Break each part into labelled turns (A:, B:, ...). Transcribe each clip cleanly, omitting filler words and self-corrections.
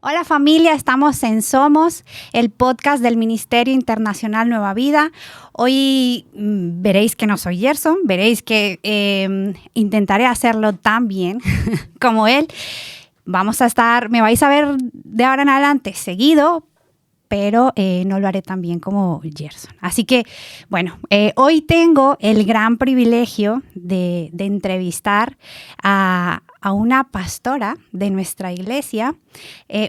A: Hola familia, estamos en Somos, el podcast del Ministerio Internacional Nueva Vida. Hoy veréis que no soy Gerson, veréis que intentaré hacerlo tan bien como él. Me vais a ver de ahora en adelante seguido, pero no lo haré tan bien como Gerson. Así que, bueno, hoy tengo el gran privilegio de entrevistar a una pastora de nuestra iglesia,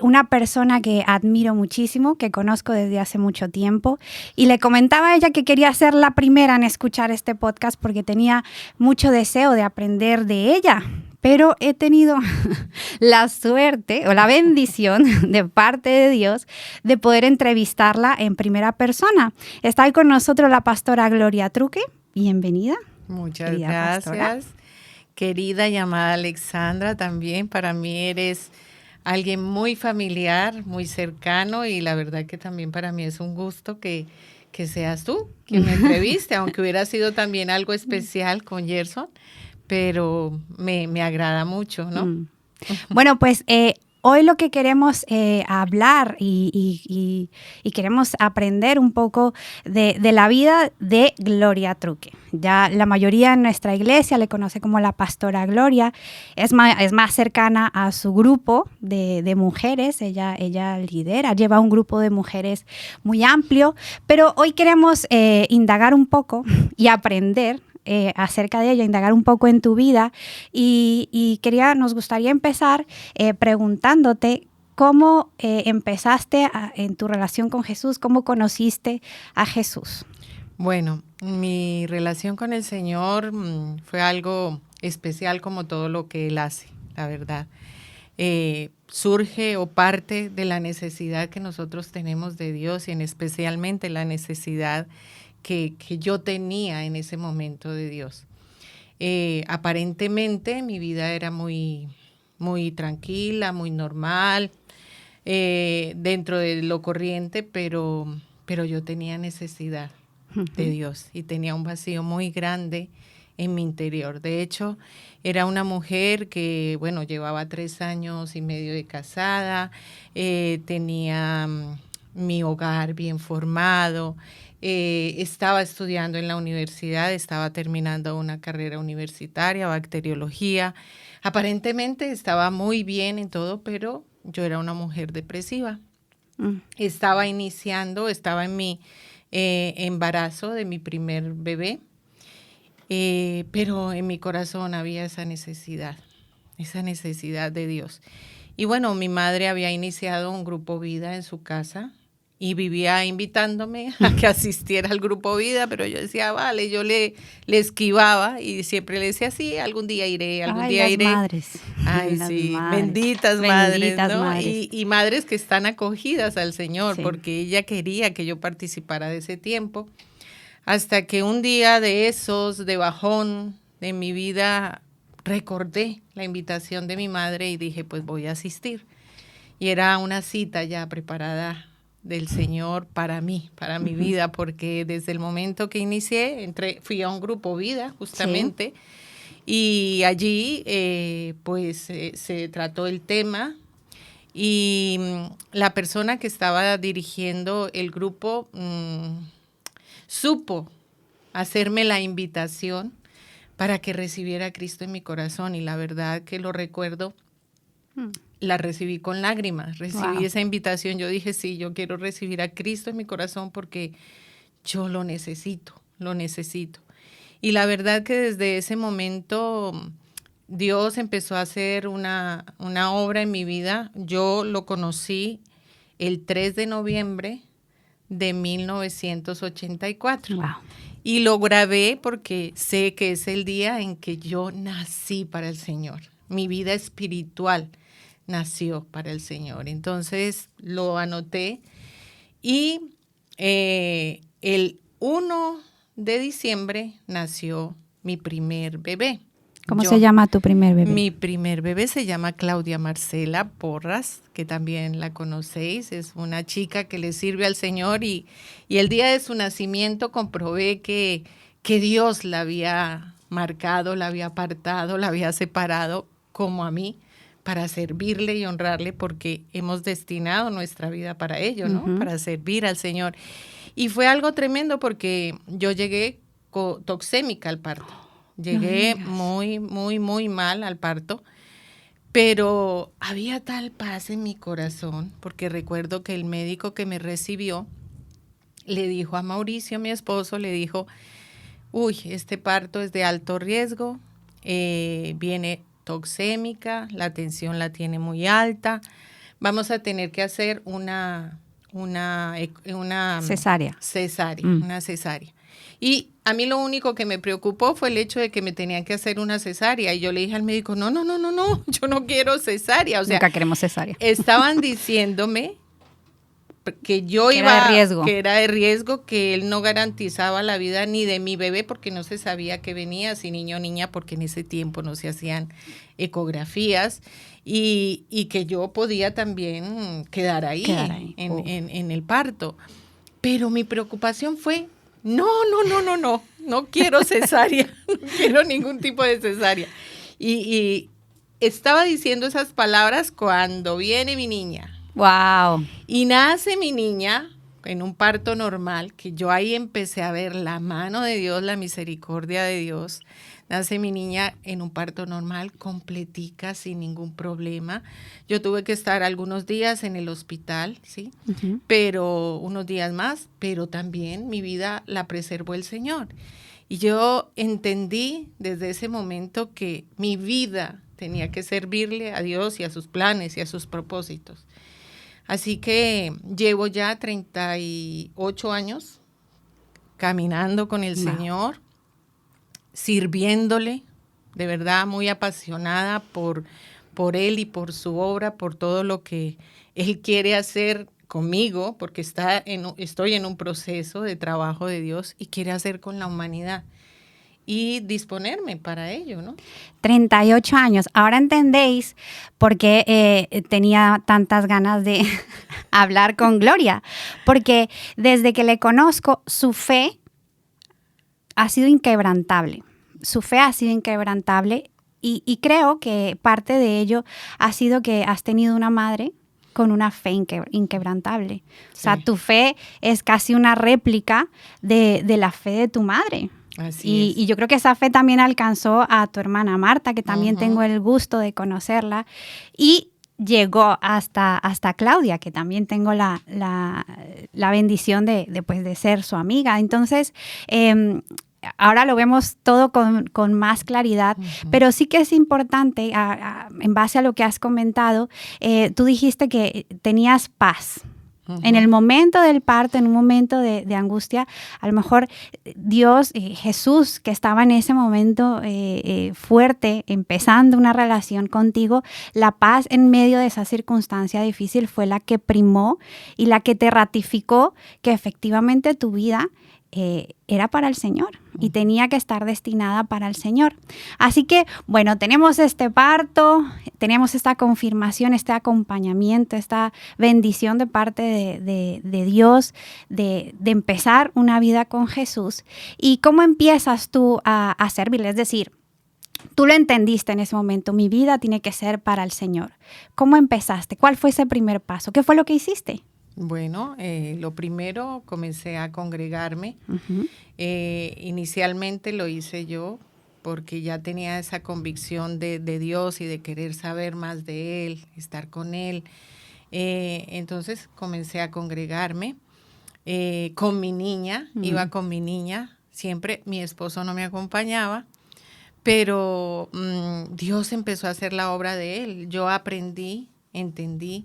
A: una persona que admiro muchísimo, que conozco desde hace mucho tiempo, y le comentaba a ella que quería ser la primera en escuchar este podcast porque tenía mucho deseo de aprender de ella. Pero he tenido la suerte o la bendición de parte de Dios de poder entrevistarla en primera persona. Está hoy con nosotros la pastora Gloria Truque. Bienvenida.
B: Muchas gracias. Pastora. Querida y amada Alexandra, también para mí eres alguien muy familiar, muy cercano, y la verdad que también para mí es un gusto que seas tú quien me entreviste, aunque hubiera sido también algo especial con Gerson. Pero me agrada mucho, ¿no?
A: Bueno, pues hoy lo que queremos hablar y queremos aprender un poco de la vida de Gloria Truque. Ya la mayoría en nuestra iglesia le conoce como la pastora Gloria. Es más cercana a su grupo de mujeres. Ella lleva un grupo de mujeres muy amplio. Pero hoy queremos indagar un poco y aprender acerca de ella, indagar un poco en tu vida y nos gustaría empezar preguntándote cómo empezaste en tu relación con Jesús, cómo conociste a Jesús.
B: Bueno, mi relación con el Señor fue algo especial como todo lo que Él hace, la verdad. Surge o parte de la necesidad que nosotros tenemos de Dios y en especialmente la necesidad que yo tenía en ese momento de Dios. Aparentemente mi vida era muy, muy tranquila, muy normal, dentro de lo corriente, pero yo tenía necesidad de Dios y tenía un vacío muy grande en mi interior. De hecho, era una mujer que, bueno, llevaba 3 años y medio de casada, tenía mi hogar bien formado, estaba estudiando en la universidad, estaba terminando una carrera universitaria, bacteriología. Aparentemente estaba muy bien en todo, pero yo era una mujer depresiva. Estaba en mi embarazo de mi primer bebé, pero en mi corazón había esa necesidad de Dios. Y bueno, mi madre había iniciado un grupo Vida en su casa y vivía invitándome a que asistiera al grupo Vida, pero yo decía, vale, yo le esquivaba y siempre le decía, sí, algún día iré, algún día iré.
A: Madres.
B: Ay, las sí, madres. Benditas madres, ¿no? Madres. Y madres que están acogidas al Señor, sí, porque ella quería que yo participara de ese tiempo, hasta que un día de esos, de bajón de mi vida, recordé la invitación de mi madre y dije, pues voy a asistir. Y era una cita ya preparada del Señor para mí, para mi vida, porque desde el momento que inicié, fui a un grupo Vida, justamente, sí, y allí se trató el tema y la persona que estaba dirigiendo el grupo supo hacerme la invitación para que recibiera a Cristo en mi corazón, y la verdad que lo recuerdo, la recibí con lágrimas, recibí esa invitación, yo dije, sí, yo quiero recibir a Cristo en mi corazón porque yo lo necesito. Y la verdad que desde ese momento Dios empezó a hacer una obra en mi vida. Yo lo conocí el 3 de noviembre de 1984.
A: Wow.
B: Y lo grabé porque sé que es el día en que yo nací para el Señor. Mi vida espiritual nació para el Señor. Entonces lo anoté y el 1 de diciembre nació mi primer bebé.
A: ¿Cómo se llama tu primer bebé?
B: Mi primer bebé se llama Claudia Marcela Porras, que también la conocéis. Es una chica que le sirve al Señor y el día de su nacimiento comprobé que Dios la había marcado, la había apartado, la había separado como a mí para servirle y honrarle, porque hemos destinado nuestra vida para ello, ¿no?
A: Ujú.
B: Para servir al Señor. Y fue algo tremendo porque yo llegué toxémica al parto.
A: No me
B: Llegué
A: digas.
B: muy, muy, muy mal al parto, pero había tal paz en mi corazón, porque recuerdo que el médico que me recibió le dijo a Mauricio, mi esposo, le dijo, uy, este parto es de alto riesgo, viene toxémica, la tensión la tiene muy alta, vamos a tener que hacer una
A: Cesárea.
B: cesárea,
A: Mm.
B: una cesárea. Y a mí lo único que me preocupó fue el hecho de que me tenían que hacer una cesárea. Y yo le dije al médico, no, yo no quiero cesárea. O sea,
A: Nunca queremos cesárea.
B: estaban diciéndome que yo
A: Que
B: iba,
A: era de riesgo.
B: que era de riesgo, que él no garantizaba la vida ni de mi bebé porque no se sabía que venía, si niño o niña, porque en ese tiempo no se hacían ecografías, y que yo podía también quedar ahí, en el parto. Pero mi preocupación fue, no quiero cesárea, no quiero ningún tipo de cesárea. Y estaba diciendo esas palabras cuando viene mi niña.
A: Wow.
B: Y nace mi niña en un parto normal, que yo ahí empecé a ver la mano de Dios, la misericordia de Dios. Nace mi niña en un parto normal, completica, sin ningún problema. Yo tuve que estar algunos días en el hospital, ¿sí?
A: Uh-huh.
B: Pero unos días más, pero también mi vida la preservó el Señor. Y yo entendí desde ese momento que mi vida tenía que servirle a Dios y a sus planes y a sus propósitos. Así que llevo ya 38 años caminando con el Señor, sirviéndole, de verdad muy apasionada por Él y por su obra, por todo lo que Él quiere hacer conmigo, porque estoy en un proceso de trabajo de Dios y quiere hacer con la humanidad. Y disponerme para ello, ¿no?
A: 38 años. Ahora entendéis por qué tenía tantas ganas de hablar con Gloria. Porque desde que le conozco, su fe ha sido inquebrantable. Su fe ha sido inquebrantable y creo que parte de ello ha sido que has tenido una madre con una fe inquebrantable. Sí. O sea, tu fe es casi una réplica de la fe de tu madre.
B: Así es.
A: Y yo creo que esa fe también alcanzó a tu hermana Marta, que también tengo el gusto de conocerla, y llegó hasta Claudia, que también tengo la bendición de ser su amiga. Entonces, ahora lo vemos todo con más claridad, pero sí que es importante, en base a lo que has comentado, tú dijiste que tenías paz. En el momento del parto, en un momento de angustia, a lo mejor Dios, Jesús, que estaba en ese momento fuerte, empezando una relación contigo, la paz en medio de esa circunstancia difícil fue la que primó y la que te ratificó que efectivamente tu vida era para el Señor y tenía que estar destinada para el Señor. Así que, bueno, tenemos este parto, tenemos esta confirmación, este acompañamiento, esta bendición de parte de Dios, de empezar una vida con Jesús. ¿Y cómo empiezas tú a servirle? Es decir, tú lo entendiste en ese momento, mi vida tiene que ser para el Señor. ¿Cómo empezaste? ¿Cuál fue ese primer paso? ¿Qué fue lo que hiciste?
B: Bueno, lo primero, comencé a congregarme. Inicialmente lo hice yo porque ya tenía esa convicción de Dios y de querer saber más de Él, estar con Él. Entonces comencé a congregarme con mi niña, iba con mi niña. Siempre mi esposo no me acompañaba, pero Dios empezó a hacer la obra de Él. Yo entendí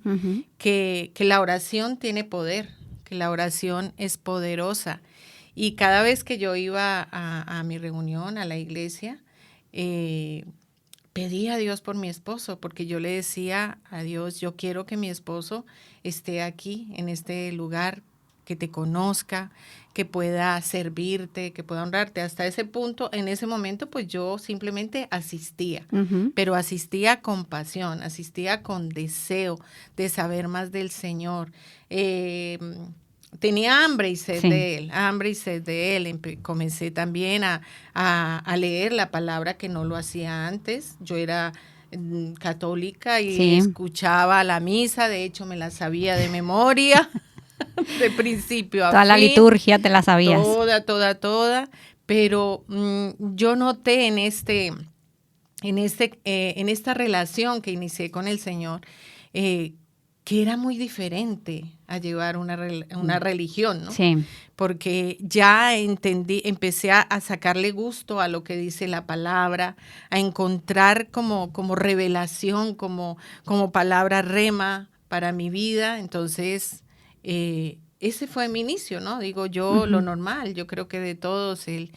B: que la oración tiene poder, que la oración es poderosa. Y cada vez que yo iba a mi reunión, a la iglesia, pedía a Dios por mi esposo, porque yo le decía a Dios, yo quiero que mi esposo esté aquí, en este lugar, que te conozca, que pueda servirte, que pueda honrarte. Hasta ese punto, en ese momento, pues yo simplemente asistía, pero asistía con pasión, asistía con deseo de saber más del Señor. Tenía hambre y sed de Él, Comencé también a leer la palabra, que no lo hacía antes. Yo era católica y
A: Sí.
B: escuchaba la misa, de hecho me la sabía de memoria, de principio a
A: Toda la
B: fin,
A: liturgia te la sabías.
B: toda, pero yo noté en esta relación que inicié con el Señor, que era muy diferente a llevar una religión, ¿no?
A: Sí.
B: Porque ya empecé a sacarle gusto a lo que dice la palabra, a encontrar como revelación, como palabra rema para mi vida. Entonces, ese fue mi inicio, ¿no? Digo yo, lo normal, yo creo que de todos, el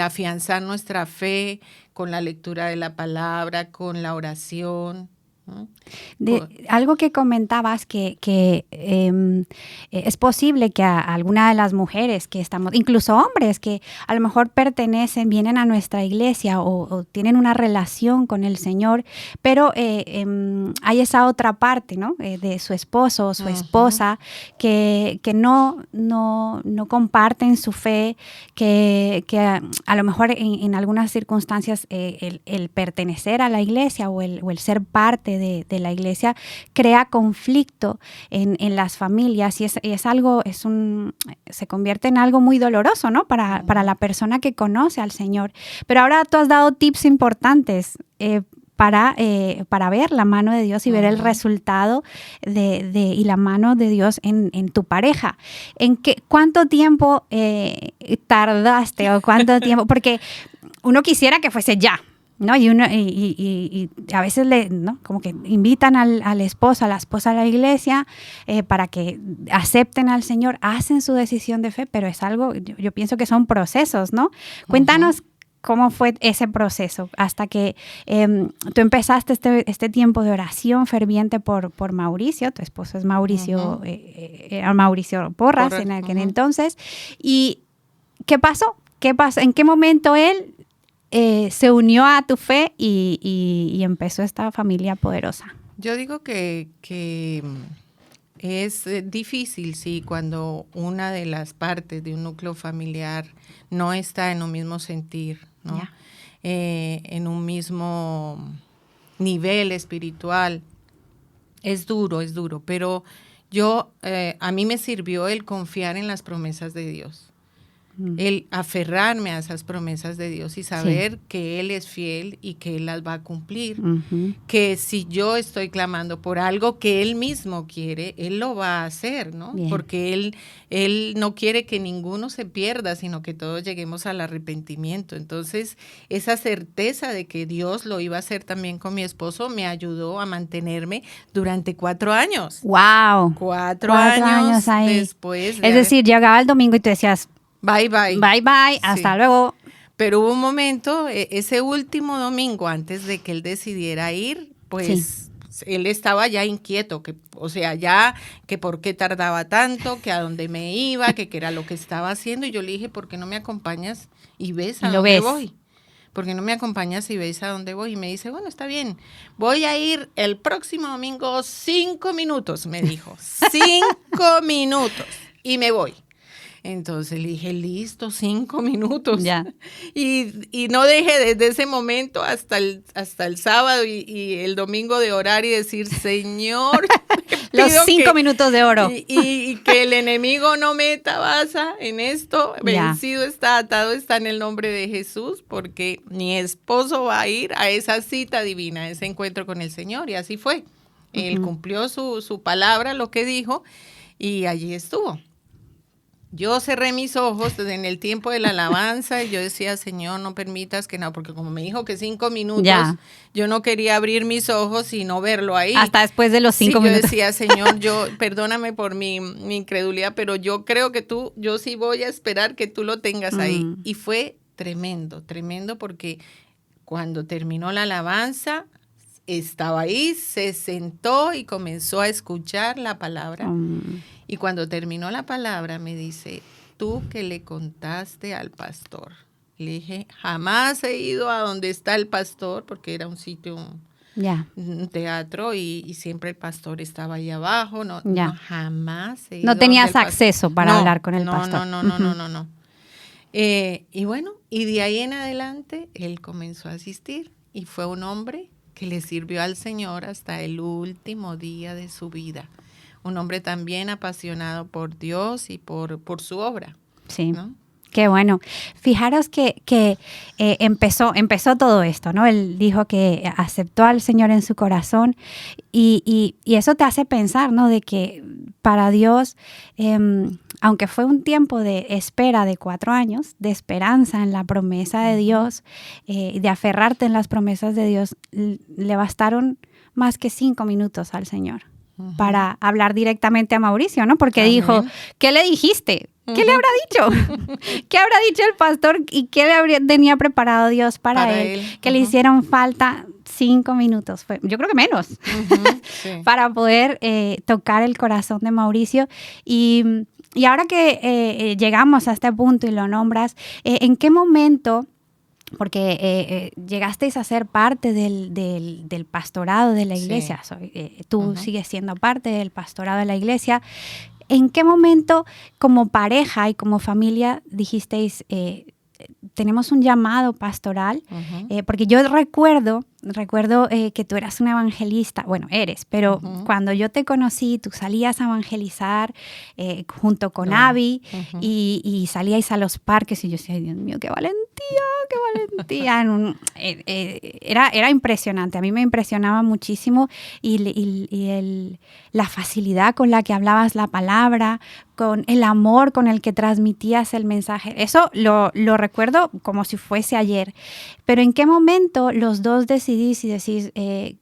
B: afianzar nuestra fe con la lectura de la palabra, con la oración, ¿no?
A: Algo que comentabas que es posible que a alguna de las mujeres que estamos, incluso hombres que a lo mejor vienen a nuestra iglesia o tienen una relación con el Señor, pero hay esa otra parte, ¿no? De su esposo o su esposa que no comparten su fe, que a lo mejor en algunas circunstancias el pertenecer a la iglesia o el ser parte de la iglesia crea conflicto en las familias y se convierte en algo muy doloroso, ¿no? Para la persona que conoce al Señor. Pero ahora tú has dado tips importantes para ver la mano de Dios y ver el resultado y la mano de Dios en tu pareja. ¿Cuánto tiempo tardaste o cuánto tiempo? Porque uno quisiera que fuese ya, ¿no? Y a veces ¿no? Como que invitan al esposo, a la esposa a la iglesia para que acepten al Señor, hacen su decisión de fe, pero es algo, yo pienso que son procesos, ¿no? Cuéntanos cómo fue ese proceso hasta que tú empezaste este tiempo de oración ferviente por Mauricio. Tu esposo es Mauricio, era Mauricio Porras en aquel entonces. ¿Y qué pasó? ¿En qué momento él se unió a tu fe y empezó esta familia poderosa?
B: Yo digo que es difícil, sí, cuando una de las partes de un núcleo familiar no está en un mismo sentir, ¿no? Yeah. En un mismo nivel espiritual. Es duro, pero a mí me sirvió el confiar en las promesas de Dios. El aferrarme a esas promesas de Dios y saber que Él es fiel y que Él las va a cumplir. Que si yo estoy clamando por algo que Él mismo quiere, Él lo va a hacer, ¿no? Bien. Porque Él no quiere que ninguno se pierda, sino que todos lleguemos al arrepentimiento. Entonces, esa certeza de que Dios lo iba a hacer también con mi esposo me ayudó a mantenerme durante 4 años.
A: ¡Wow!
B: 4 años
A: ahí.
B: Después.
A: Es decir, llegaba el domingo y tú decías,
B: bye, bye.
A: Bye, bye. Hasta luego.
B: Pero hubo un momento, ese último domingo, antes de que él decidiera ir, pues él estaba ya inquieto, que por qué tardaba tanto, que a dónde me iba, que qué era lo que estaba haciendo. Y yo le dije, ¿por qué no me acompañas y ves a dónde voy? ¿Por qué no me acompañas y ves a dónde voy? Y me dice, bueno, está bien, voy a ir el próximo domingo 5 minutos, me dijo. 5 minutos y me voy. Entonces le dije, listo, 5 minutos.
A: Ya.
B: Y no dejé desde ese momento hasta el sábado y el domingo de orar y decir, Señor,
A: los 5 minutos de oro.
B: Y que el enemigo no meta baza en esto. Vencido está, atado está en el nombre de Jesús, porque mi esposo va a ir a esa cita divina, a ese encuentro con el Señor. Y así fue. Él cumplió su palabra, lo que dijo, y allí estuvo. Yo cerré mis ojos en el tiempo de la alabanza y yo decía, Señor, no permitas que no, porque como me dijo que 5 minutos, yo no quería abrir mis ojos y no verlo ahí.
A: Hasta después de los 5 minutos.
B: Yo decía, Señor, perdóname por mi incredulidad, pero yo creo que yo sí voy a esperar que tú lo tengas ahí. Y fue tremendo porque cuando terminó la alabanza, estaba ahí, se sentó y comenzó a escuchar la palabra. Y cuando terminó la palabra me dice, ¿tú qué le contaste al pastor? Le dije, jamás he ido a donde está el pastor, porque era un sitio, un teatro, y siempre el pastor estaba ahí abajo. No, jamás he ido.
A: No tenías acceso para hablar con el pastor.
B: No. Y bueno, y de ahí en adelante él comenzó a asistir. y fue un hombre que le sirvió al Señor hasta el último día de su vida. Un hombre también apasionado por Dios y por su obra.
A: Sí.
B: ¿No?
A: Qué bueno. Fijaros que empezó todo esto, ¿no? Él dijo que aceptó al Señor en su corazón y eso te hace pensar, ¿no? De que para Dios, aunque fue un tiempo de espera de 4 años, de esperanza en la promesa de Dios, de aferrarte en las promesas de Dios, le bastaron más que 5 minutos al Señor para hablar directamente a Mauricio, ¿no? Porque
B: Amén.
A: dijo, ¿qué le dijiste? ¿Qué le habrá dicho? ¿Qué habrá dicho el pastor y qué tenía preparado Dios para él? Que le hicieron falta 5 minutos, yo creo que menos,
B: Sí.
A: para poder tocar el corazón de Mauricio. Y ahora que llegamos a este punto y lo nombras, ¿en qué momento? Porque llegasteis a ser parte del pastorado de la iglesia, tú sigues siendo parte del pastorado de la iglesia. ¿En qué momento, como pareja y como familia, dijisteis, tenemos un llamado pastoral? Porque yo recuerdo que tú eras una evangelista, bueno, eres, pero cuando yo te conocí, tú salías a evangelizar junto con Abby y salíais a los parques y yo decía, Dios mío, qué valentía, qué valentía. Era impresionante, a mí me impresionaba muchísimo y la facilidad con la que hablabas la palabra, con el amor con el que transmitías el mensaje. Eso lo recuerdo como si fuese ayer. Pero ¿en qué momento los dos decidís y decís,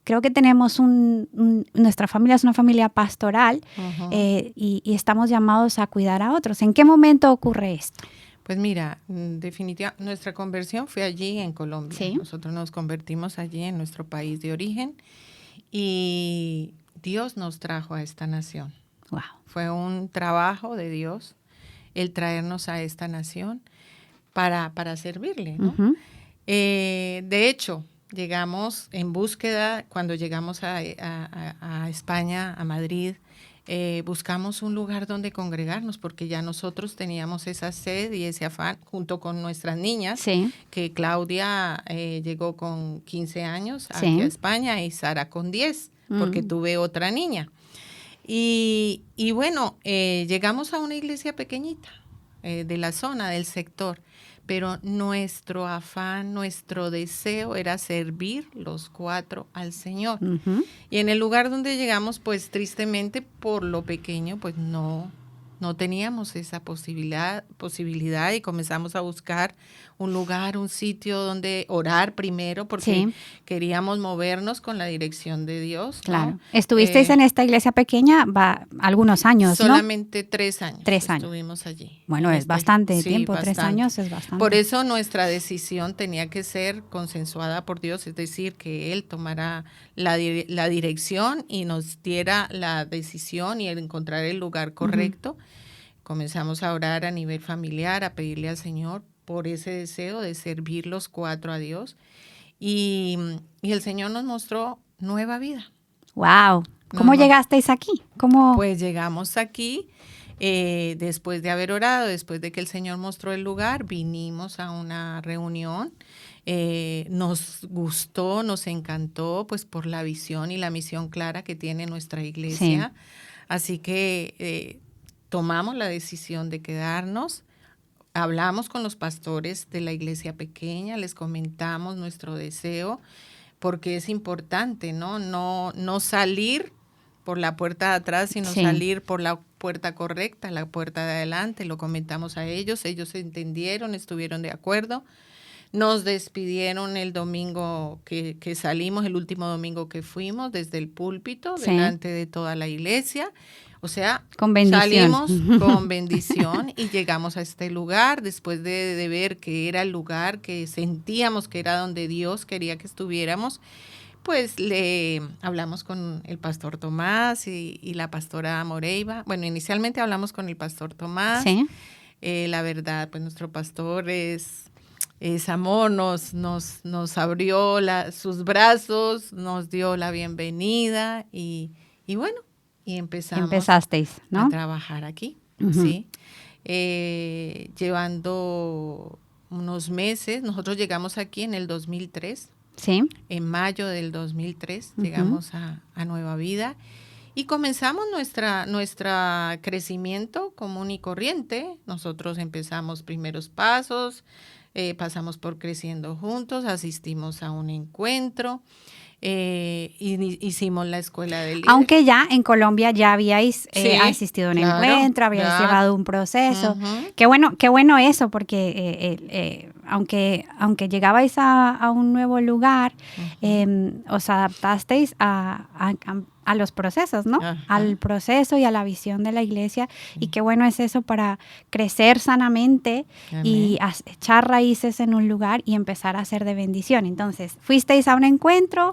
A: creo que tenemos nuestra familia es una familia pastoral y estamos llamados a cuidar a otros? ¿En qué momento ocurre esto?
B: Pues mira, definitivamente nuestra conversión fue allí en Colombia.
A: ¿Sí?
B: Nosotros nos convertimos allí en nuestro país de origen y Dios nos trajo a esta nación.
A: Wow.
B: Fue un trabajo de Dios el traernos a esta nación para servirle, ¿no? De hecho, llegamos en búsqueda, cuando llegamos a España, a Madrid, buscamos un lugar donde congregarnos porque ya nosotros teníamos esa sed y ese afán junto con nuestras niñas, que Claudia llegó con 15 años aquí a España y Sara con 10, porque tuve otra niña. Y bueno, llegamos a una iglesia pequeñita de la zona, del sector, pero nuestro afán, nuestro deseo era servir los 4 al Señor. Y en el lugar donde llegamos, pues tristemente por lo pequeño, pues no teníamos esa posibilidad y comenzamos a buscar un lugar, un sitio donde orar primero porque queríamos movernos con la dirección de Dios.
A: Claro.
B: ¿No?
A: Estuvisteis en esta iglesia pequeña algunos años,
B: solamente 3 años.
A: 3 años.
B: Estuvimos allí.
A: Bueno, es bastante tiempo,
B: bastante.
A: 3 años es bastante.
B: Por eso nuestra decisión tenía que ser consensuada por Dios, es decir, que Él tomara la dirección y nos diera la decisión y encontrar el lugar correcto. Comenzamos a orar a nivel familiar, a pedirle al Señor por ese deseo de servir los 4 a Dios. Y el Señor nos mostró nueva vida.
A: ¡Wow! ¿Cómo llegasteis aquí?
B: Pues llegamos aquí después de haber orado, después de que el Señor mostró el lugar, vinimos a una reunión. Nos gustó, nos encantó, pues por la visión y la misión clara que tiene nuestra iglesia. Así que tomamos la decisión de quedarnos. Hablamos con los pastores de la iglesia pequeña, les comentamos nuestro deseo, porque es importante, ¿no? No salir por la puerta de atrás, sino salir por la puerta correcta, la puerta de adelante. Lo comentamos a ellos entendieron, estuvieron de acuerdo. Nos despidieron el domingo que salimos, el último domingo que fuimos, desde el púlpito, delante de toda la iglesia. O sea, salimos con bendición y llegamos a este lugar después de ver que era el lugar que sentíamos que era donde Dios quería que estuviéramos. Pues le hablamos con el pastor Tomás y la pastora Moreiva. Bueno, inicialmente hablamos con el pastor Tomás. La verdad, pues nuestro pastor es amor, nos abrió sus brazos, nos dio la bienvenida y bueno, y
A: empezasteis, ¿no?
B: a trabajar aquí, ¿sí? Llevando unos meses, nosotros llegamos aquí en el 2003.
A: Sí.
B: En mayo del 2003 llegamos a Nueva Vida y comenzamos nuestra crecimiento común y corriente. Nosotros empezamos primeros pasos, pasamos por Creciendo Juntos, asistimos a un encuentro, hicimos la escuela de líderes.
A: Aunque ya en Colombia ya habíais
B: Sí,
A: asistido a un
B: claro,
A: encuentro, habíais
B: ya.
A: llevado un proceso.
B: Ujú.
A: Qué bueno eso, porque aunque llegabais a un nuevo lugar, os adaptasteis a los procesos, ¿no?
B: Ajá.
A: Al proceso y a la visión de la iglesia. Y qué bueno es eso para crecer sanamente y echar raíces en un lugar y empezar a ser de bendición. Entonces, fuisteis a un encuentro.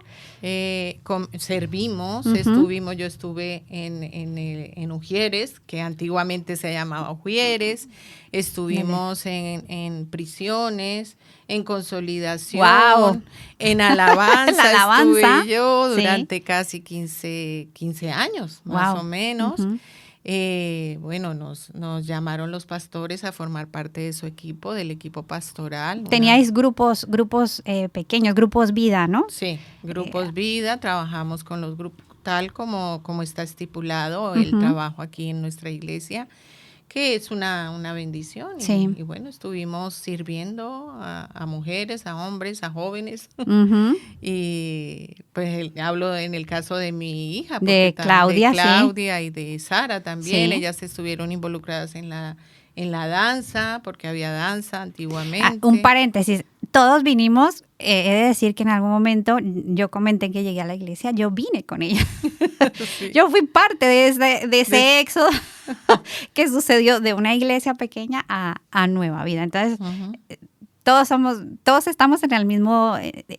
B: Servimos, yo estuve en Ujieres, que antiguamente se llamaba Ujieres, estuvimos en prisiones, en consolidación,
A: Wow.
B: en alabanza,
A: La alabanza,
B: estuve yo
A: sí.
B: durante casi 15 años, más
A: Wow.
B: o menos. Bueno, nos llamaron los pastores a formar parte de su equipo, del equipo pastoral.
A: Teníais grupos pequeños, grupos vida, ¿no?
B: Sí, grupos vida, trabajamos con los grupos tal como está estipulado el trabajo aquí en nuestra iglesia, que es una bendición.
A: Sí.
B: Y bueno, estuvimos sirviendo a mujeres, a hombres, a jóvenes. Y pues hablo en el caso de mi hija,
A: de Claudia,
B: y de Sara también.
A: Sí.
B: Ellas estuvieron involucradas en la danza, porque había danza antiguamente.
A: Un paréntesis, todos vinimos, he de decir que en algún momento yo comenté que llegué a la iglesia, yo vine con ella. Sí. Yo fui parte de ese éxodo que sucedió de una iglesia pequeña a Nueva Vida. Entonces, todos estamos en el mismo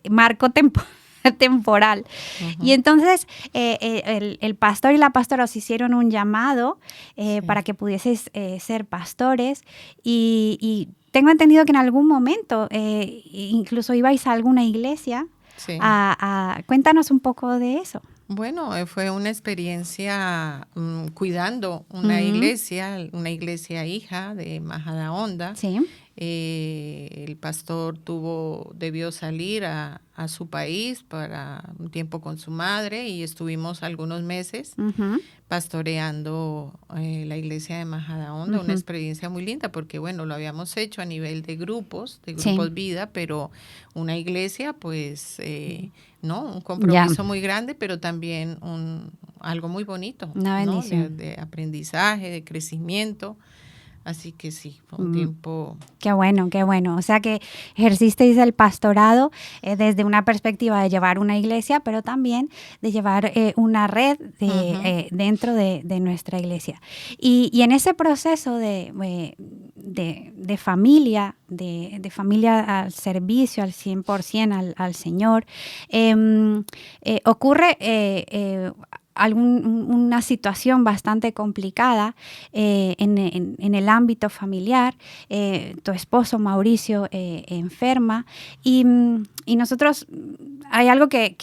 A: marco temporal. Y entonces el pastor y la pastora os hicieron un llamado para que pudieseis ser pastores y tengo entendido que en algún momento incluso ibais a alguna iglesia. Sí. Cuéntanos un poco de eso.
B: Bueno, fue una experiencia cuidando una iglesia hija de Majadahonda.
A: Sí.
B: El pastor debió salir a su país para un tiempo con su madre y estuvimos algunos meses pastoreando la iglesia de Majadahonda, una experiencia muy linda porque bueno, lo habíamos hecho a nivel de grupos vida, pero una iglesia pues no, un compromiso muy grande, pero también algo muy bonito,
A: una bendición,
B: ¿no? de aprendizaje, de crecimiento. Así que sí, fue un tiempo...
A: Qué bueno, qué bueno. O sea que ejercisteis el pastorado desde una perspectiva de llevar una iglesia, pero también de llevar una red dentro de nuestra iglesia. Y en ese proceso de familia, de familia al servicio, al 100% al Señor, ocurre... una situación bastante complicada en el ámbito familiar. Tu esposo Mauricio enferma y nosotros hay algo que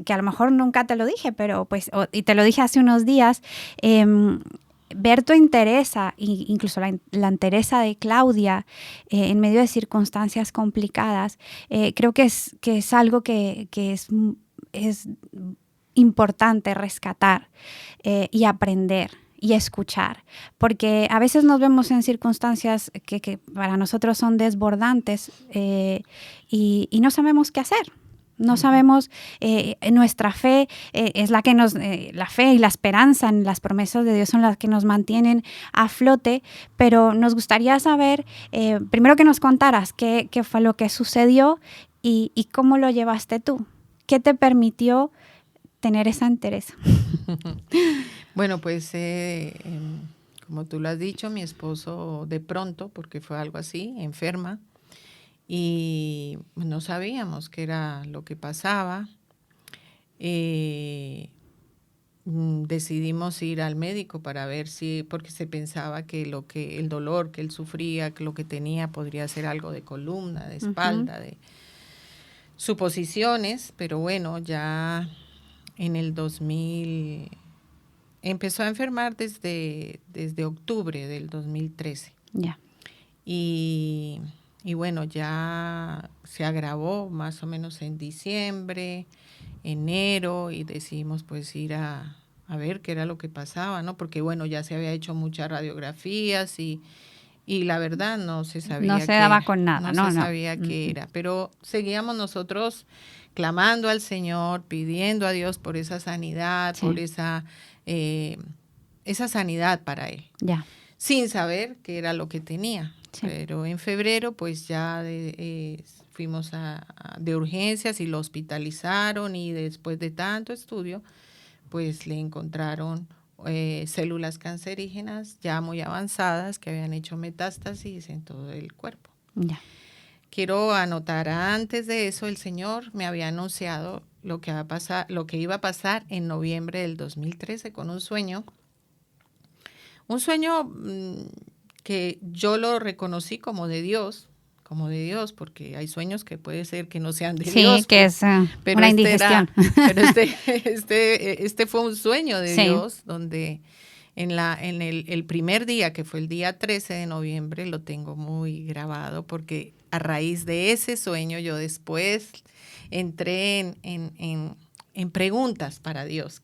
A: a lo mejor nunca te lo dije, pero pues y te lo dije hace unos días. Ver tu entereza, incluso la entereza de Claudia en medio de circunstancias complicadas, creo que es algo que es importante rescatar y aprender y escuchar, porque a veces nos vemos en circunstancias que para nosotros son desbordantes y no sabemos qué hacer. No sabemos, nuestra fe es la que la fe y la esperanza en las promesas de Dios son las que nos mantienen a flote, pero nos gustaría saber, primero que nos contaras qué fue lo que sucedió y cómo lo llevaste tú, qué te permitió tener esa entereza.
B: Bueno, pues como tú lo has dicho, mi esposo de pronto, porque fue algo así, enferma, y no sabíamos qué era lo que pasaba. Decidimos ir al médico para ver porque se pensaba que el dolor que él sufría, que lo que tenía podría ser algo de columna, de espalda, de suposiciones, pero bueno, ya en el 2000 empezó a enfermar desde octubre del 2013.
A: Ya.
B: Y bueno, ya se agravó más o menos en diciembre, enero, y decidimos pues ir a ver qué era lo que pasaba, ¿no? Porque bueno, ya se había hecho muchas radiografías y la verdad no se sabía
A: No se
B: qué
A: daba
B: era,
A: con nada,
B: no
A: no,
B: se
A: no.
B: sabía qué era, pero seguíamos nosotros clamando al Señor, pidiendo a Dios por esa sanidad,
A: Sí.
B: por esa sanidad para él,
A: Ya.
B: sin saber qué era lo que tenía.
A: Sí.
B: Pero en febrero pues ya fuimos de urgencias y lo hospitalizaron, y después de tanto estudio pues le encontraron células cancerígenas ya muy avanzadas que habían hecho metástasis en todo el cuerpo.
A: Ya.
B: Quiero anotar, antes de eso el Señor me había anunciado lo que iba a pasar en noviembre del 2013 con un sueño que yo lo reconocí como de Dios, porque hay sueños que puede ser que no sean de
A: Sí,
B: Dios,
A: que es
B: pero
A: una indigestión.
B: pero este fue un sueño de
A: Sí.
B: Dios, donde en el primer día, que fue el día 13 de noviembre, lo tengo muy grabado, porque a raíz de ese sueño yo después entré en preguntas para Dios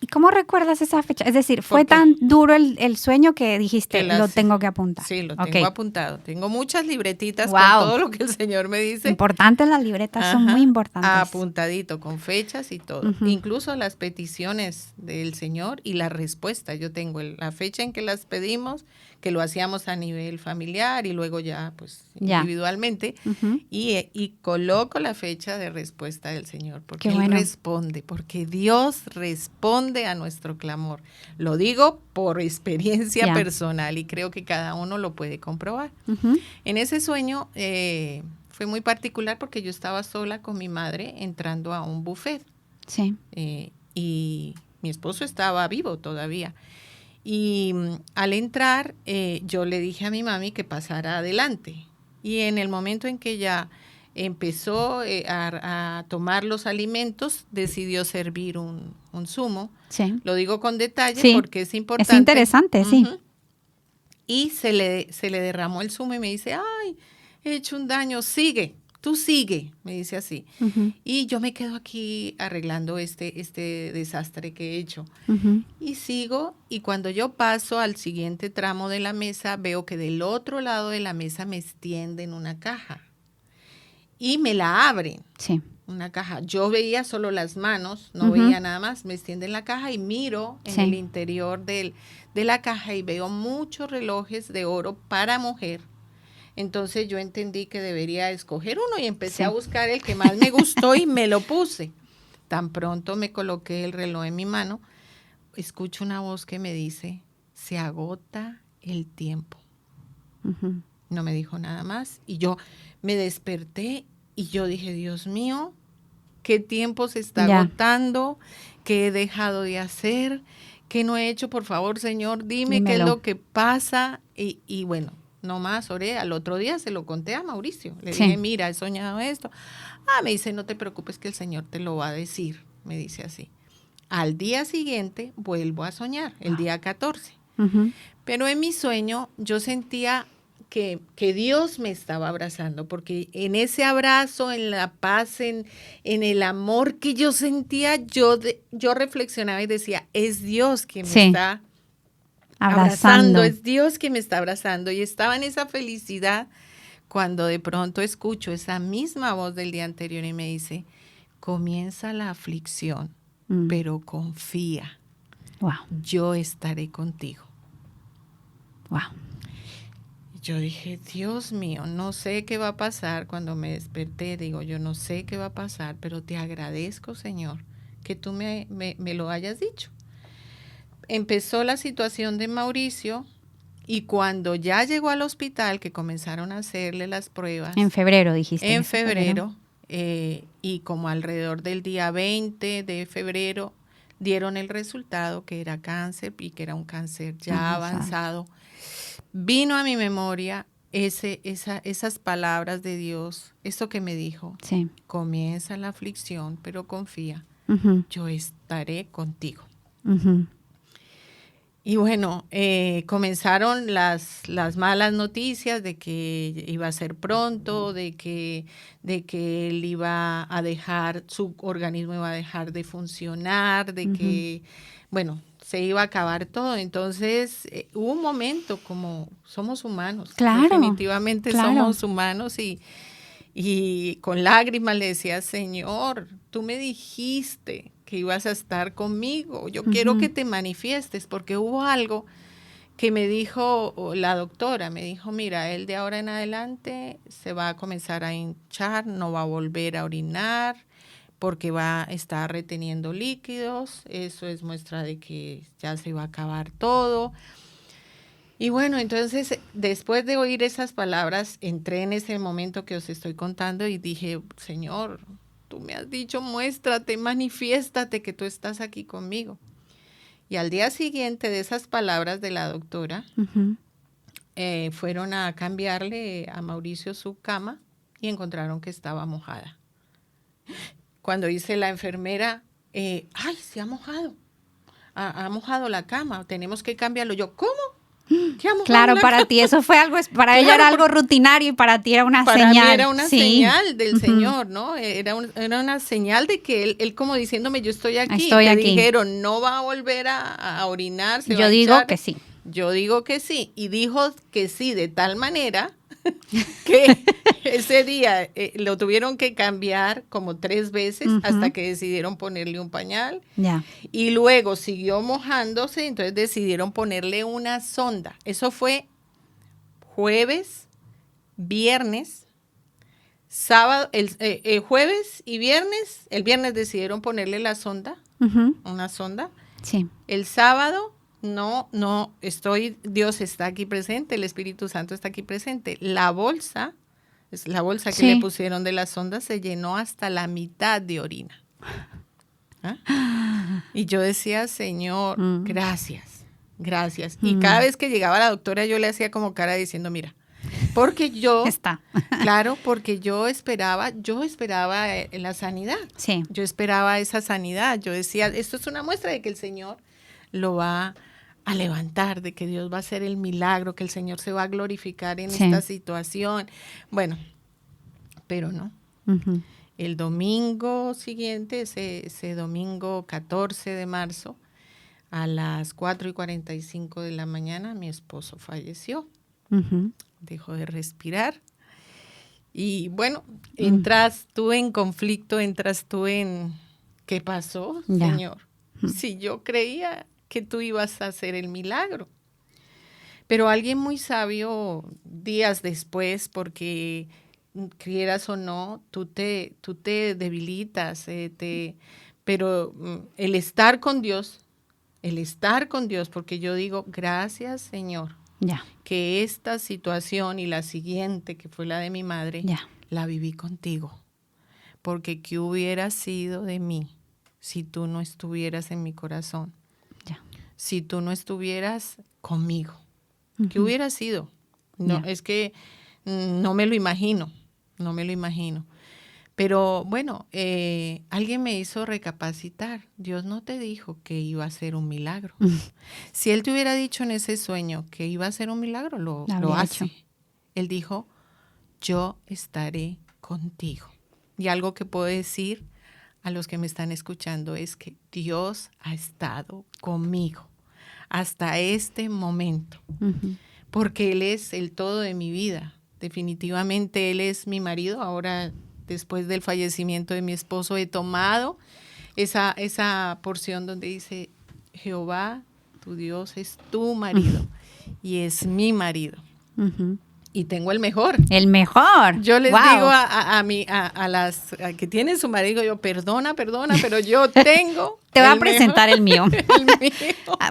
A: ¿Y cómo recuerdas esa fecha? Es decir, ¿fue
B: Porque-
A: tan duro el sueño que dijiste, lo tengo que apuntar?
B: Sí, lo
A: Ok.
B: tengo apuntado. Tengo muchas libretitas
A: Wow.
B: con todo lo que el Señor me dice.
A: Importantes las libretas, son
B: Ajá,
A: muy importantes.
B: apuntadito, con fechas y todo.
A: Ujú.
B: Incluso las peticiones del Señor y la respuesta. Yo tengo la fecha en que las pedimos, que lo hacíamos a nivel familiar y luego ya pues
A: Ya.
B: individualmente.
A: Ujú.
B: Y coloco la fecha de respuesta del Señor, porque
A: Qué bueno.
B: Él responde, porque Dios responde a nuestro clamor. Lo digo por experiencia
A: Ya.
B: personal y creo que cada uno lo puede comprobar.
A: Ujú.
B: En ese sueño fue muy particular porque yo estaba sola con mi madre entrando a un buffet
A: Sí.
B: y mi esposo estaba vivo todavía. Y al entrar yo le dije a mi mami que pasara adelante. Y en el momento en que ella empezó a tomar los alimentos, decidió servir un zumo.
A: Sí.
B: Lo digo con detalle
A: Sí.
B: porque es importante.
A: Es interesante, sí.
B: Ujú. Y se le derramó el zumo y me dice, ay, he hecho un daño, sigue, tú sigue, me dice así.
A: Ujú.
B: Y yo me quedo aquí arreglando este desastre que he hecho.
A: Ujú.
B: Y sigo, y cuando yo paso al siguiente tramo de la mesa, veo que del otro lado de la mesa me extienden una caja. Y me la abren,
A: Sí.
B: una caja. Yo veía solo las manos, no
A: Ujú.
B: veía nada más. Me extienden la caja y miro en
A: Sí.
B: el interior de la caja y veo muchos relojes de oro para mujer. Entonces yo entendí que debería escoger uno y empecé
A: Sí.
B: a buscar el que más me gustó y me lo puse. Tan pronto me coloqué el reloj en mi mano, escucho una voz que me dice, se agota el tiempo.
A: Ujú.
B: No me dijo nada más y yo me desperté y yo dije, Dios mío, ¿qué tiempo se está
A: Ya.
B: agotando? ¿Qué he dejado de hacer? ¿Qué no he hecho? Por favor, Señor, dime qué es
A: Dímelo.
B: lo que pasa. Y bueno, no más oré. Al otro día se lo conté a Mauricio. Le
A: Sí.
B: dije, mira, he soñado esto. Me dice, no te preocupes que el Señor te lo va a decir. Me dice así. Al día siguiente vuelvo a soñar, el día 14.
A: Ujú.
B: Pero en mi sueño yo sentía que Dios me estaba abrazando, porque en ese abrazo, en la paz, en el amor que yo sentía, yo reflexionaba y decía, es Dios quien me
A: Sí.
B: está abrazando, es Dios quien me está abrazando. Y estaba en esa felicidad cuando de pronto escucho esa misma voz del día anterior y me dice, comienza la aflicción,
A: Mm.
B: pero confía,
A: Wow.
B: yo estaré contigo.
A: Wow.
B: Yo dije, Dios mío, no sé qué va a pasar. Cuando me desperté, digo, yo no sé qué va a pasar, pero te agradezco, Señor, que tú me lo hayas dicho. Empezó la situación de Mauricio y cuando ya llegó al hospital, que comenzaron a hacerle las pruebas.
A: En febrero dijiste.
B: En febrero, y como alrededor del día 20 de febrero, dieron el resultado que era cáncer y que era un cáncer ya avanzado. Vino a mi memoria esas palabras de Dios, eso que me dijo,
A: Sí.
B: comienza la aflicción, pero confía,
A: Ujú.
B: yo estaré contigo.
A: Ujú.
B: Y bueno, comenzaron las malas noticias de que iba a ser pronto, de que él iba a dejar, su organismo iba a dejar de funcionar, de que, bueno, se iba a acabar todo. Entonces, hubo un momento como somos humanos.
A: Claro,
B: definitivamente
A: claro.
B: somos humanos y con lágrimas le decía, Señor, tú me dijiste que ibas a estar conmigo. Yo quiero que te manifiestes, porque hubo algo que me dijo la doctora, me dijo, mira, él de ahora en adelante se va a comenzar a hinchar, no va a volver a orinar, porque va a estar reteniendo líquidos, eso es muestra de que ya se va a acabar todo. Y bueno, entonces después de oír esas palabras, entré en ese momento que os estoy contando y dije, Señor, tú me has dicho, muéstrate, manifiéstate que tú estás aquí conmigo. Y al día siguiente de esas palabras de la doctora, fueron a cambiarle a Mauricio su cama y encontraron que estaba mojada. Cuando dice la enfermera, ay, se ha mojado, ha mojado la cama, tenemos que cambiarlo. Yo, ¿cómo?
A: Claro, para ti eso fue algo, para ella era algo rutinario y para ti era una señal.
B: Para mí era una señal del Señor, ¿no? Era una señal de que él como diciéndome, yo estoy aquí.
A: Estoy aquí.
B: Dijeron, no va a volver a orinar.
A: Yo digo que sí.
B: Yo digo que sí. Y dijo que sí de tal manera que ese día lo tuvieron que cambiar como 3 veces hasta que decidieron ponerle un pañal.
A: Ya.
B: Y luego siguió mojándose, entonces decidieron ponerle una sonda. Eso fue jueves, viernes, sábado, jueves y viernes. El viernes decidieron ponerle la sonda, una sonda.
A: Sí.
B: El sábado, Dios está aquí presente, el Espíritu Santo está aquí presente. La bolsa que le pusieron de la sonda se llenó hasta la mitad de orina. ¿Ah? Y yo decía, Señor, gracias. Y cada vez que llegaba la doctora yo le hacía como cara diciendo, mira, porque yo, porque yo esperaba la sanidad.
A: Sí.
B: Yo esperaba esa sanidad. Yo decía, esto es una muestra de que el Señor lo va a levantar, de que Dios va a hacer el milagro, que el Señor se va a glorificar en esta situación. Bueno, pero no. El domingo siguiente, ese domingo 14 de marzo, a las 4:45 de la mañana, mi esposo falleció. Dejó de respirar. Y bueno, entras tú en conflicto, entras tú en ¿qué pasó, Señor? Si yo creía que tú ibas a hacer el milagro. Pero alguien muy sabio, días después, porque quieras o no, tú te debilitas, pero el estar con Dios, porque yo digo, gracias, Señor, que esta situación y la siguiente, que fue la de mi madre, la viví contigo. Porque ¿qué hubiera sido de mí si tú no estuvieras en mi corazón? Si tú no estuvieras conmigo. ¿Qué hubiera sido? No, es que no me lo imagino. Pero bueno, alguien me hizo recapacitar. Dios no te dijo que iba a ser un milagro. Si Él te hubiera dicho en ese sueño que iba a ser un milagro, lo hace. Él dijo, yo estaré contigo. Y algo que puedo decir a los que me están escuchando es que Dios ha estado conmigo hasta este momento, porque Él es el todo de mi vida. Definitivamente Él es mi marido. Ahora, después del fallecimiento de mi esposo, he tomado esa porción donde dice, Jehová, tu Dios, es tu marido y es mi marido. Y tengo el mejor.
A: El mejor.
B: Yo les digo a las que tienen su marido, yo perdona, pero yo tengo.
A: Te voy a presentar el mío.
B: El mío.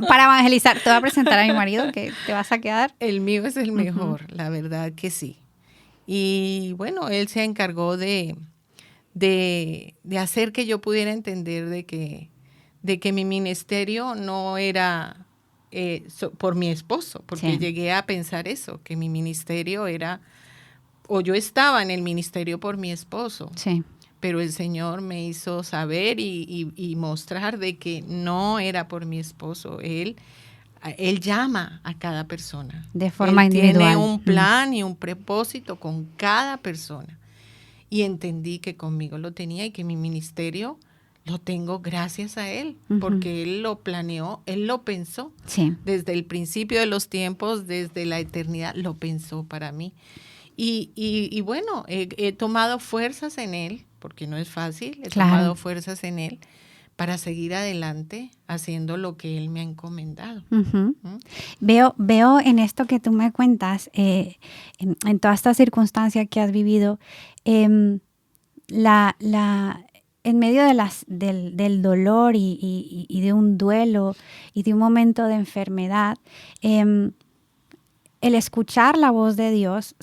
A: Para evangelizar, te voy a presentar a mi marido que te vas a quedar.
B: El mío es el mejor, la verdad que sí. Y bueno, él se encargó de hacer que yo pudiera entender de que mi ministerio no era por mi esposo, porque llegué a pensar eso, que mi ministerio era, o yo estaba en el ministerio por mi esposo, pero el Señor me hizo saber y mostrar de que no era por mi esposo. Él Él llama a cada persona.
A: De forma individual.
B: Tiene un plan y un propósito con cada persona. Y entendí que conmigo lo tenía y que mi ministerio lo tengo gracias a Él, porque Él lo planeó, Él lo pensó.
A: Sí.
B: Desde el principio de los tiempos, desde la eternidad, lo pensó para mí. Y bueno, he tomado fuerzas en Él, porque no es fácil, he tomado fuerzas en Él para seguir adelante haciendo lo que Él me ha encomendado.
A: Veo en esto que tú me cuentas, en toda esta circunstancia que has vivido, en medio del dolor y de un duelo y de un momento de enfermedad, el escuchar la voz de Dios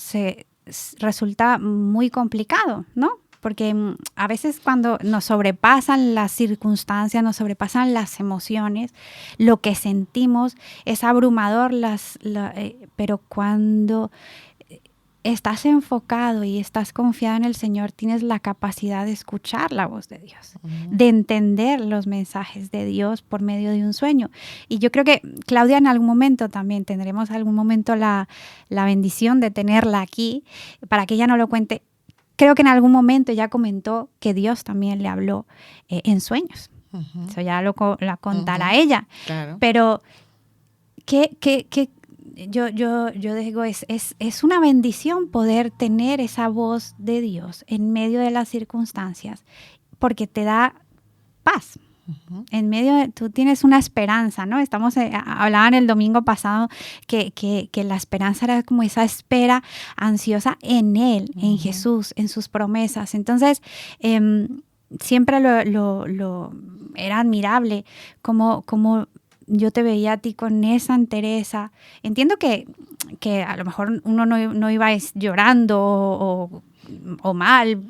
A: resulta muy complicado, ¿no? Porque a veces cuando nos sobrepasan las circunstancias, nos sobrepasan las emociones, lo que sentimos es abrumador, pero cuando estás enfocado y estás confiado en el Señor, tienes la capacidad de escuchar la voz de Dios, de entender los mensajes de Dios por medio de un sueño. Y yo creo que Claudia en algún momento también tendremos algún momento la bendición de tenerla aquí para que ella nos lo cuente. Creo que en algún momento ella comentó que Dios también le habló en sueños. Eso ya la contará ella.
B: Claro.
A: Pero yo digo, es una bendición poder tener esa voz de Dios en medio de las circunstancias, porque te da paz. En medio tú tienes una esperanza, ¿no? Hablaban el domingo pasado que la esperanza era como esa espera ansiosa en Él, en Jesús, en sus promesas. Entonces, siempre era admirable como yo te veía a ti con esa entereza. Entiendo que a lo mejor uno no iba llorando o mal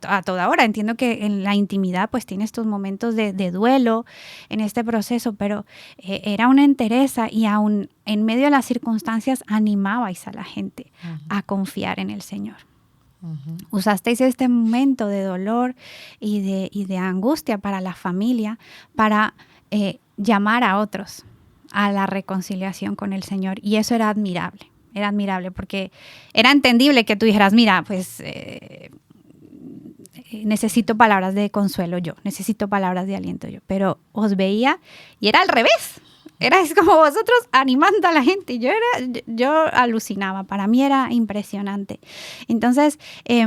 A: a toda hora. Entiendo que en la intimidad pues tienes tus momentos de duelo en este proceso, pero era una entereza y aún en medio de las circunstancias animabais a la gente a confiar en el Señor. Usasteis este momento de dolor y de angustia para la familia, para llamar a otros a la reconciliación con el Señor, y eso era admirable porque era entendible que tú dijeras, mira, pues necesito palabras de consuelo yo, necesito palabras de aliento yo, pero os veía y era al revés. Es como vosotros animando a la gente. Yo alucinaba, para mí era impresionante. Entonces, he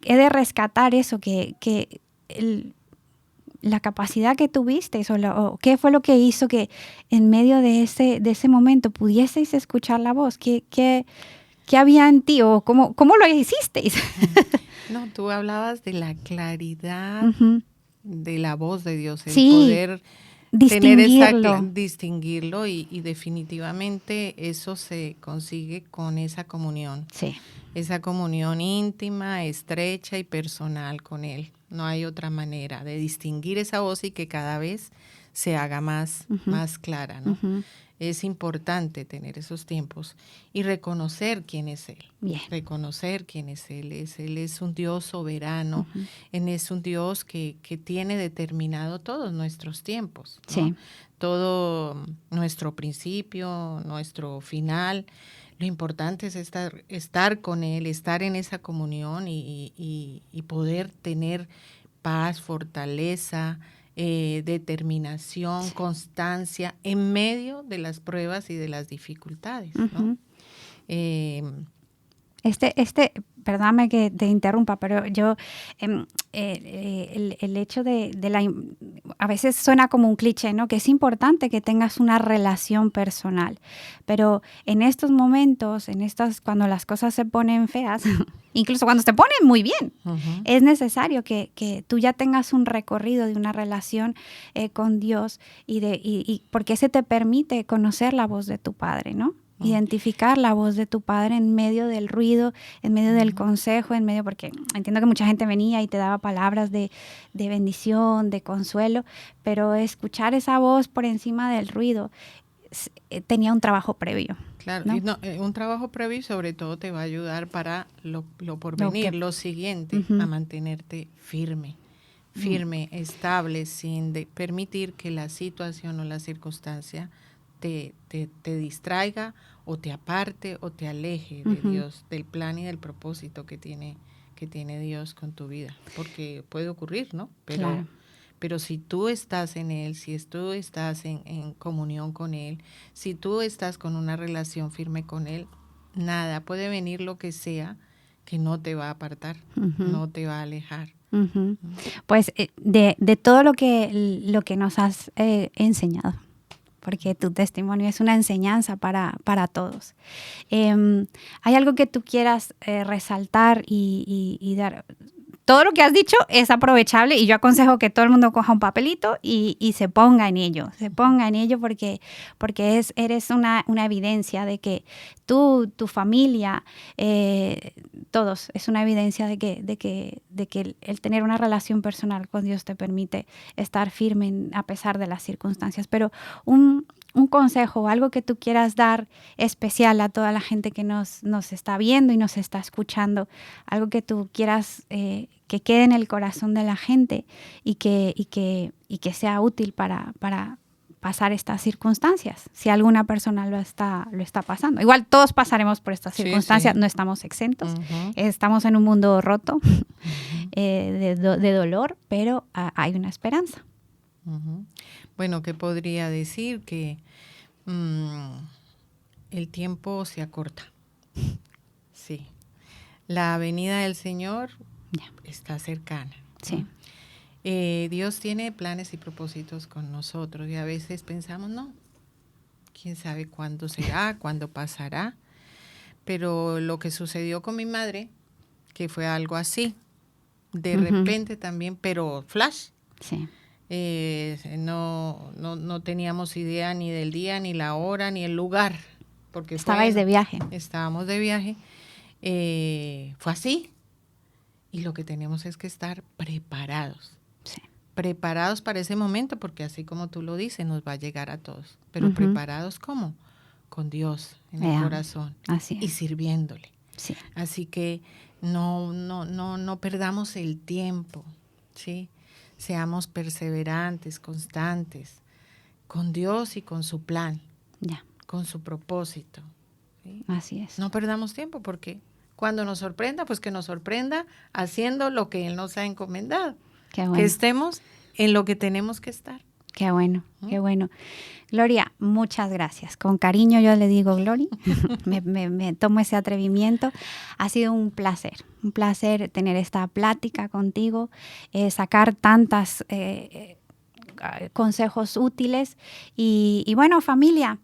A: de rescatar eso, la capacidad que tuvisteis o qué fue lo que hizo que en medio de ese momento pudieseis escuchar la voz. ¿Qué había en ti o cómo lo hicisteis?
B: No, tú hablabas de la claridad de la voz de Dios, el poder distinguirlo y definitivamente eso se consigue con esa comunión.
A: Sí.
B: Esa comunión íntima, estrecha y personal con Él. No hay otra manera de distinguir esa voz y que cada vez se haga más clara, ¿no? Es importante tener esos tiempos y reconocer quién es Él.
A: Bien.
B: Reconocer quién es Él. Él es un Dios soberano. Él es un Dios que tiene determinado todos nuestros tiempos, ¿no?
A: Sí.
B: Todo nuestro principio, nuestro final. Lo importante es estar con Él, estar en esa comunión y poder tener paz, fortaleza, determinación, constancia en medio de las pruebas y de las dificultades, ¿no?
A: Perdóname que te interrumpa, pero yo, el hecho a veces suena como un cliché, ¿no? Que es importante que tengas una relación personal, pero en estos momentos, cuando las cosas se ponen feas, incluso cuando se ponen muy bien, es necesario que tú ya tengas un recorrido de una relación con Dios y porque ese te permite conocer la voz de tu Padre, ¿no? Identificar la voz de tu Padre en medio del ruido, en medio del consejo, porque entiendo que mucha gente venía y te daba palabras de bendición, de consuelo, pero escuchar esa voz por encima del ruido tenía un trabajo previo.
B: Claro,
A: ¿no?
B: Y un trabajo previo y sobre todo te va a ayudar para lo porvenir, lo siguiente, a mantenerte firme, estable, sin permitir que la situación o la circunstancia te distraiga o te aparte o te aleje de Dios, del plan y del propósito que tiene Dios con tu vida, porque puede ocurrir, ¿no? Pero si tú estás en Él, si tú estás en comunión con Él, si tú estás con una relación firme con Él, nada, puede venir lo que sea que no te va a apartar, no te va a alejar.
A: Pues de todo lo que nos has enseñado, porque tu testimonio es una enseñanza para todos. ¿Hay algo que tú quieras resaltar y dar? Todo lo que has dicho es aprovechable y yo aconsejo que todo el mundo coja un papelito y se ponga en ello porque eres una evidencia de que tú, tu familia, todos, es una evidencia de que el tener una relación personal con Dios te permite estar firme a pesar de las circunstancias. Pero un consejo, algo que tú quieras dar especial a toda la gente que nos está viendo y nos está escuchando, algo que tú quieras que quede en el corazón de la gente y que sea útil para pasar estas circunstancias, si alguna persona lo está pasando. Igual todos pasaremos por estas circunstancias, no estamos exentos, estamos en un mundo roto de dolor, pero hay una esperanza.
B: Bueno, ¿qué podría decir? Que el tiempo se acorta. Sí. La venida del Señor está cercana.
A: Sí.
B: Dios tiene planes y propósitos con nosotros y a veces pensamos, no, quién sabe cuándo será, cuándo pasará. Pero lo que sucedió con mi madre, que fue algo así, de repente también, pero flash.
A: Sí.
B: No teníamos idea ni del día, ni la hora, ni el lugar. Porque
A: estabais de viaje.
B: Estábamos de viaje. Fue así. Y lo que tenemos es que estar preparados. Sí. Preparados para ese momento, porque así como tú lo dices, nos va a llegar a todos. Pero preparados ¿cómo? Con Dios en el corazón.
A: Así es.
B: Y sirviéndole.
A: Sí.
B: Así que no perdamos el tiempo, ¿sí? Seamos perseverantes, constantes, con Dios y con su plan, con su propósito. ¿Sí?
A: Así es.
B: No perdamos tiempo porque cuando nos sorprenda, pues que nos sorprenda haciendo lo que Él nos ha encomendado.
A: Qué bueno.
B: Que estemos en lo que tenemos que estar.
A: Qué bueno, qué bueno. Gloria, muchas gracias. Con cariño yo le digo Glory, me tomo ese atrevimiento. Ha sido un placer tener esta plática contigo, sacar tantas consejos útiles y bueno, familia,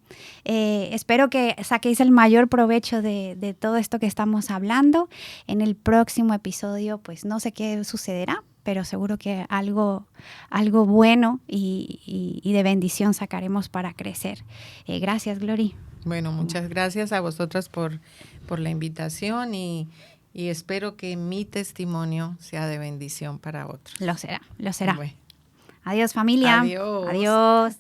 A: espero que saquéis el mayor provecho de todo esto que estamos hablando. En el próximo episodio, pues no sé qué sucederá, pero seguro que algo bueno y de bendición sacaremos para crecer. Gracias, Glory.
B: Bueno, muchas gracias a vosotras por la invitación y espero que mi testimonio sea de bendición para otros.
A: Lo será.
B: Bueno.
A: Adiós, familia.
B: Adiós.
A: Adiós.